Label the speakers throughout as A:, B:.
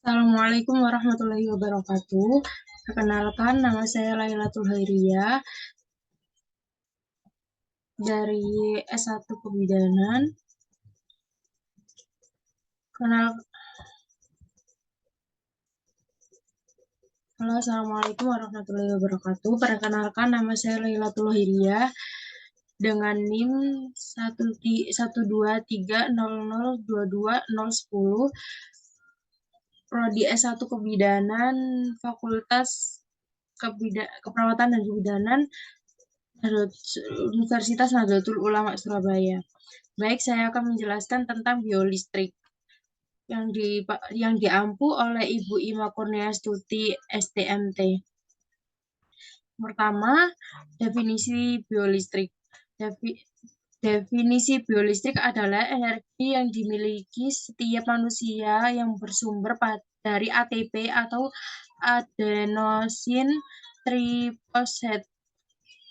A: Assalamualaikum warahmatullahi wabarakatuh. Perkenalkan, nama saya Lailatul Hairiyah dari S1 Kebidanan. Halo, Assalamualaikum warahmatullahi wabarakatuh. Perkenalkan, nama saya Lailatul Hairiyah dengan NIM 12300220010, Prodi S1 Kebidanan, Fakultas Keperawatan dan Kebidanan, Universitas Nahdlatul Ulama Surabaya. Baik, saya akan menjelaskan tentang biolistrik yang diampu oleh Ibu Ima Kurniastuti, STMT. Pertama, definisi biolistrik. Definisi biolistrik adalah energi yang dimiliki setiap manusia yang bersumber dari ATP atau adenosin triphosphate,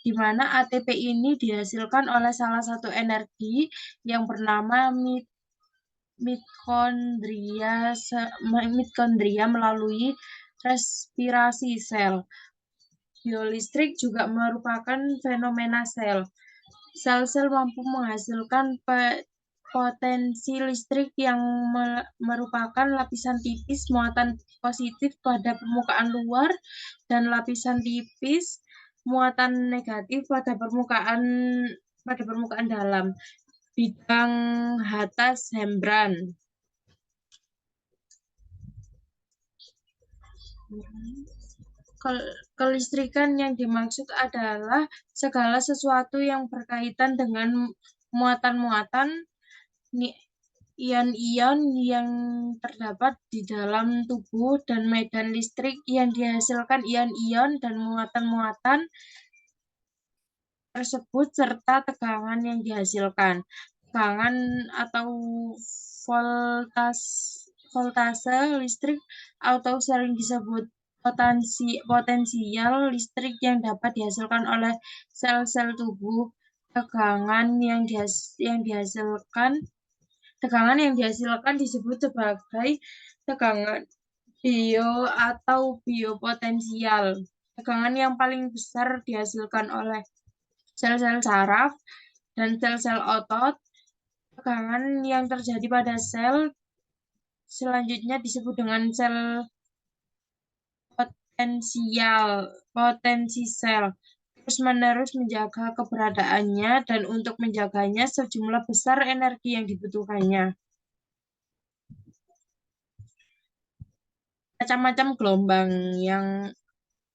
A: di mana ATP ini dihasilkan oleh salah satu energi yang bernama mitokondria melalui respirasi sel. Biolistrik juga merupakan fenomena sel. Sel-sel mampu menghasilkan potensi listrik yang merupakan lapisan tipis muatan positif pada permukaan luar dan lapisan tipis muatan negatif pada permukaan dalam bidang atas membran. Kelistrikan yang dimaksud adalah segala sesuatu yang berkaitan dengan muatan-muatan ion-ion yang terdapat di dalam tubuh dan medan listrik yang dihasilkan ion-ion dan muatan-muatan tersebut serta tegangan yang dihasilkan. Tegangan atau voltase listrik atau sering disebut potensial listrik yang dapat dihasilkan oleh sel-sel tubuh. Tegangan yang dihasilkan disebut sebagai tegangan atau biopotensial. Tegangan yang paling besar dihasilkan oleh sel-sel saraf dan sel-sel otot. Tegangan yang terjadi pada sel selanjutnya disebut dengan sel potensi sel. Terus-menerus menjaga keberadaannya dan untuk menjaganya sejumlah besar energi yang dibutuhkannya. Macam-macam gelombang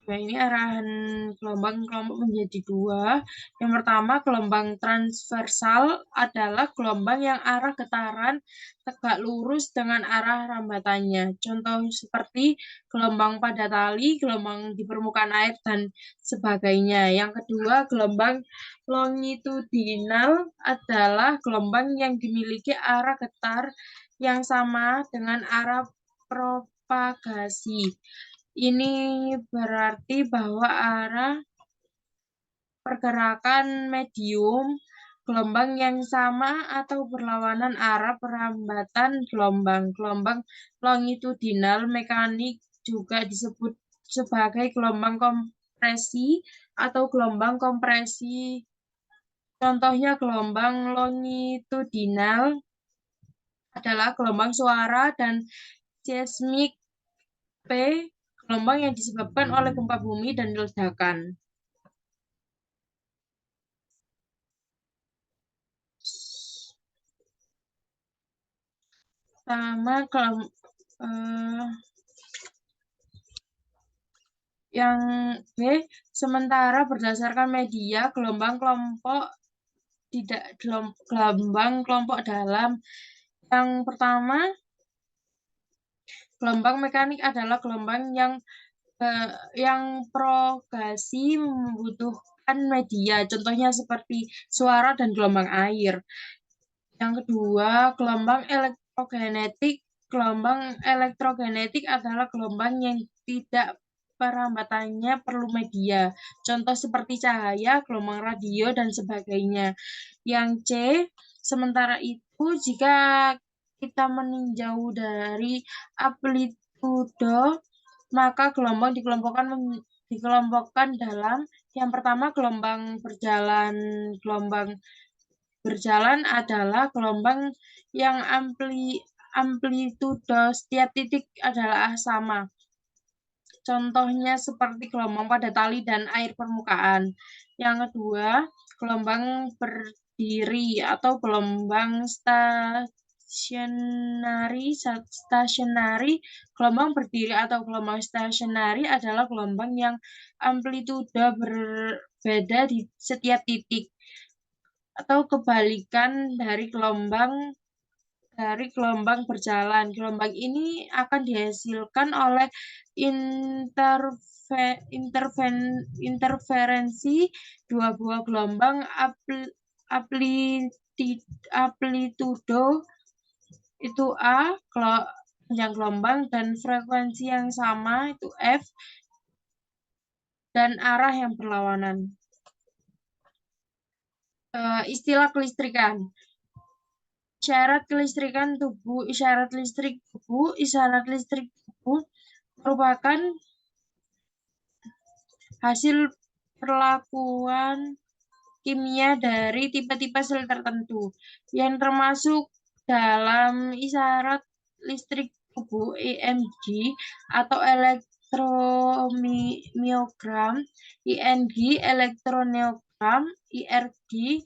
A: ini arahan gelombang kelompok menjadi dua. Yang pertama, gelombang transversal adalah gelombang yang arah getaran tegak lurus dengan arah rambatannya. Contoh seperti gelombang pada tali, gelombang di permukaan air, dan sebagainya. Yang kedua, gelombang longitudinal adalah gelombang yang dimiliki arah getar yang sama dengan arah propagasi. Ini berarti bahwa arah pergerakan medium gelombang yang sama atau berlawanan arah perambatan gelombang. Gelombang longitudinal mekanik juga disebut sebagai gelombang kompresi atau gelombang kompresi. Contohnya gelombang longitudinal adalah gelombang suara dan seismik P, gelombang yang disebabkan oleh gempa bumi dan ledakan. Sama yang B, sementara berdasarkan media gelombang kelompok dalam. Yang pertama, gelombang mekanik adalah gelombang yang propagasi membutuhkan media, contohnya seperti suara dan gelombang air. Yang kedua, gelombang elektrogenetik. Gelombang elektrogenetik adalah gelombang yang tidak perambatannya perlu media. Contoh seperti cahaya, gelombang radio, dan sebagainya. Yang C, sementara itu jika kita meninjau dari amplitudo, maka gelombang dikelompokkan dalam yang pertama gelombang berjalan. Gelombang berjalan adalah gelombang yang amplitudo setiap titik adalah sama. Contohnya seperti gelombang pada tali dan air permukaan. Yang kedua, gelombang berdiri atau gelombang stationary. Gelombang berdiri atau gelombang stationary adalah gelombang yang amplitudo berbeda di setiap titik atau kebalikan dari gelombang berjalan. Gelombang ini akan dihasilkan oleh interferensi dua buah gelombang amplitudo itu A, panjang gelombang, dan frekuensi yang sama itu F, dan arah yang berlawanan. Istilah kelistrikan. Isyarat listrik tubuh merupakan hasil perlakuan kimia dari tipe-tipe sel tertentu yang termasuk dalam isyarat listrik tubuh EMG atau elektromiogram, ING elektroneogram, IRG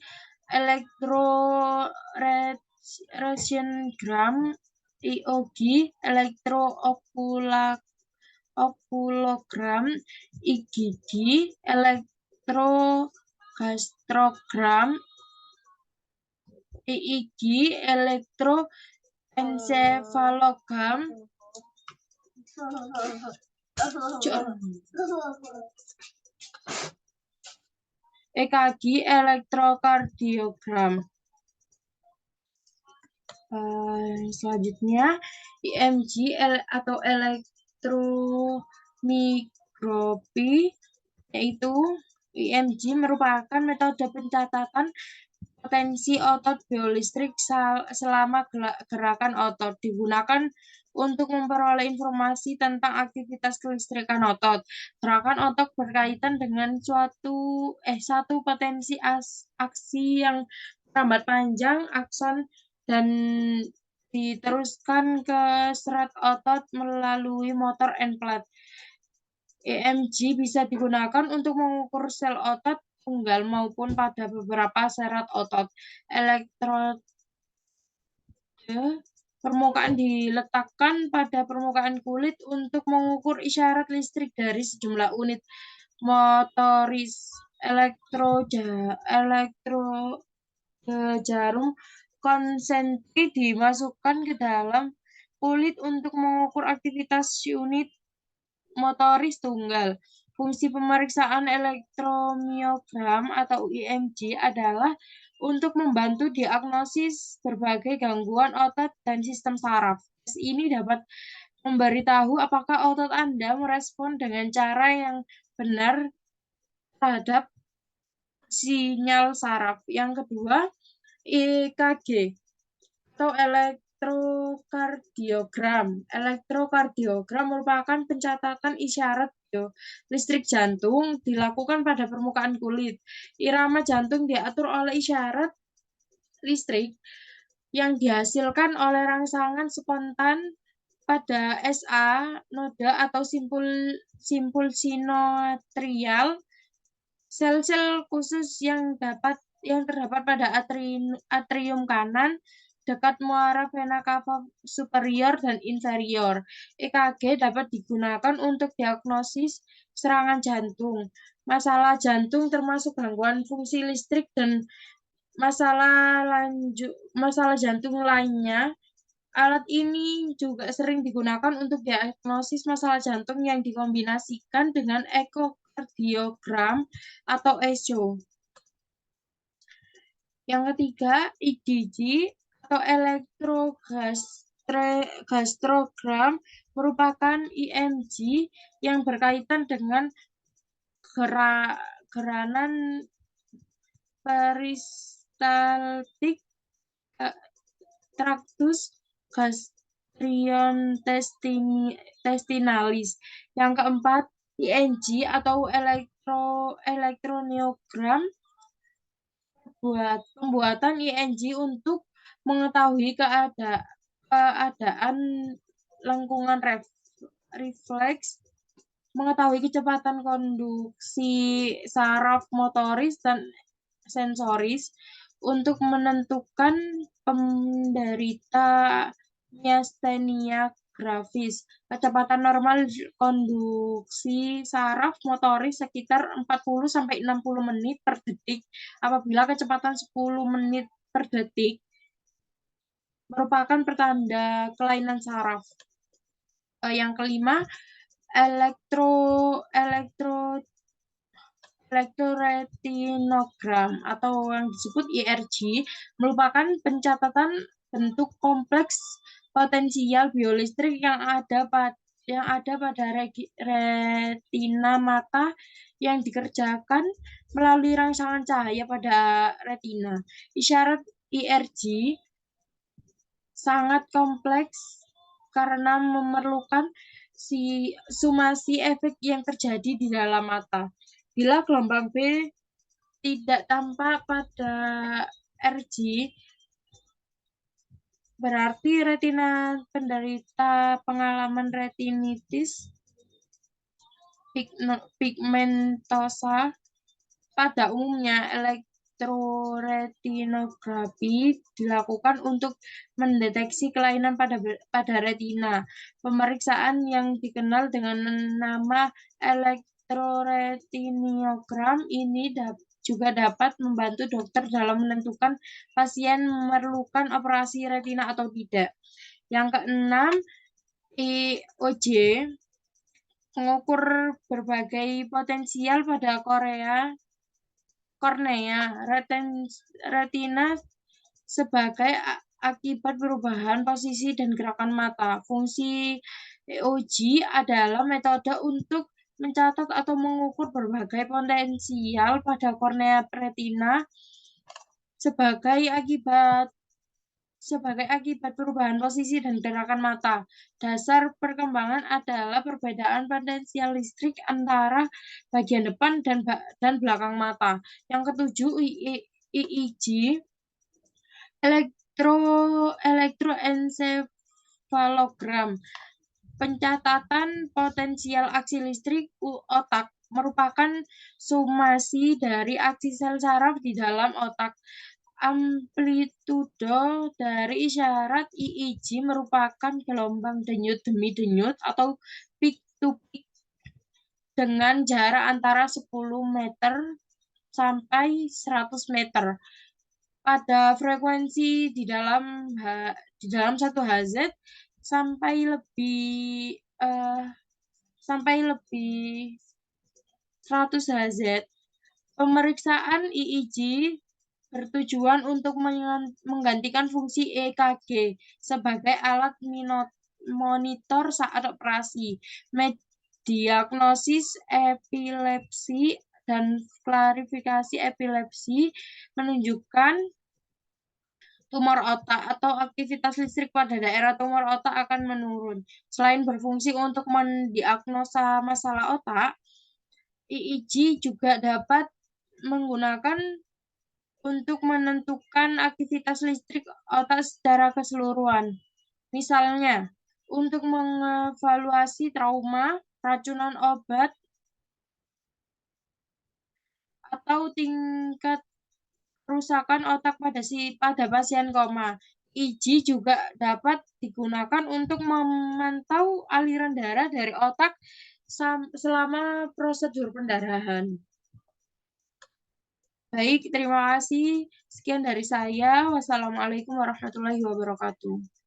A: elektroresonangram, IOG elektrookulogram, IgG elektrogastrogram, EEG elektroencefalogram, EKG elektrokardiogram. Selanjutnya IMG atau elektromikroskopi, yaitu IMG merupakan metode pencatatan potensi otot biolistrik selama gerakan otot, digunakan untuk memperoleh informasi tentang aktivitas kelistrikan otot. Gerakan otot berkaitan dengan satu potensi aksi yang merambat panjang akson dan diteruskan ke serat otot melalui motor end plate. EMG bisa digunakan untuk mengukur sel otot tunggal maupun pada beberapa serat otot. Elektrode permukaan diletakkan pada permukaan kulit untuk mengukur isyarat listrik dari sejumlah unit motoris. Jarum konsentrik dimasukkan ke dalam kulit untuk mengukur aktivitas unit motoris tunggal. Fungsi pemeriksaan elektromiogram atau IMG adalah untuk membantu diagnosis berbagai gangguan otot dan sistem saraf. Tes ini dapat memberitahu apakah otot Anda merespon dengan cara yang benar terhadap sinyal saraf. Yang kedua, EKG atau elektrokardiogram. Elektrokardiogram merupakan pencatatan isyarat listrik jantung dilakukan pada permukaan kulit. Irama jantung diatur oleh isyarat listrik yang dihasilkan oleh rangsangan spontan pada SA noda atau simpul sinoatrial. Sel-sel khusus yang terdapat pada atrium kanan dekat muara vena cava superior dan inferior. EKG dapat digunakan untuk diagnosis serangan jantung, masalah jantung termasuk gangguan fungsi listrik dan masalah jantung lainnya. Alat ini juga sering digunakan untuk diagnosis masalah jantung yang dikombinasikan dengan ekokardiogram atau ECO. Yang ketiga, IgG atau elektrogastrogram merupakan IMG yang berkaitan dengan geranan peristaltik traktus ganglion testinalis. Yang keempat, ENG atau elektromiogram, pembuatan ENG untuk mengetahui keadaan lengkungan refleks, mengetahui kecepatan konduksi saraf motoris dan sensoris, untuk menentukan penderita miastenia gravis. Kecepatan normal konduksi saraf motoris sekitar 40-60 menit per detik. Apabila kecepatan 10 menit per detik merupakan pertanda kelainan saraf. Yang kelima, elektroretinogram atau yang disebut ERG merupakan pencatatan bentuk kompleks potensial biolistrik yang ada pada retina mata yang dikerjakan melalui rangsangan cahaya pada retina. Isyarat ERG sangat kompleks karena memerlukan sumasi efek yang terjadi di dalam mata. Bila gelombang B tidak tampak pada RG, berarti retina penderita pengalaman retinitis pigmentosa. Pada umumnya, elektroretinografi dilakukan untuk mendeteksi kelainan pada retina. Pemeriksaan yang dikenal dengan nama elektroretinogram ini juga dapat membantu dokter dalam menentukan pasien memerlukan operasi retina atau tidak. Yang keenam, IOJ mengukur berbagai potensial pada kornea retina sebagai akibat perubahan posisi dan gerakan mata. Fungsi EOG adalah metode untuk mencatat atau mengukur berbagai potensial pada kornea retina sebagai akibat perubahan posisi dan gerakan mata. Dasar perkembangan adalah perbedaan potensial listrik antara bagian depan dan belakang mata. Yang ketujuh, EEG, elektroencephalogram, pencatatan potensial aksi listrik otak, merupakan sumasi dari aksi sel saraf di dalam otak. Amplitudo dari isyarat EEG merupakan gelombang denyut demi denyut atau peak to peak dengan jarak antara 10 meter sampai 100 meter. Pada frekuensi di dalam 1 Hz sampai lebih 100 Hz. Pemeriksaan EEG bertujuan untuk menggantikan fungsi EKG sebagai alat monitor saat operasi, diagnosis epilepsi, dan klarifikasi epilepsi menunjukkan tumor otak atau aktivitas listrik pada daerah tumor otak akan menurun. Selain berfungsi untuk mendiagnosa masalah otak, EEG juga dapat menggunakan untuk menentukan aktivitas listrik otak secara keseluruhan. Misalnya, untuk mengevaluasi trauma, racunan obat, atau tingkat kerusakan otak pada pasien koma. EEG juga dapat digunakan untuk memantau aliran darah dari otak selama prosedur pendarahan. Baik, terima kasih. Sekian dari saya. Wassalamualaikum warahmatullahi wabarakatuh.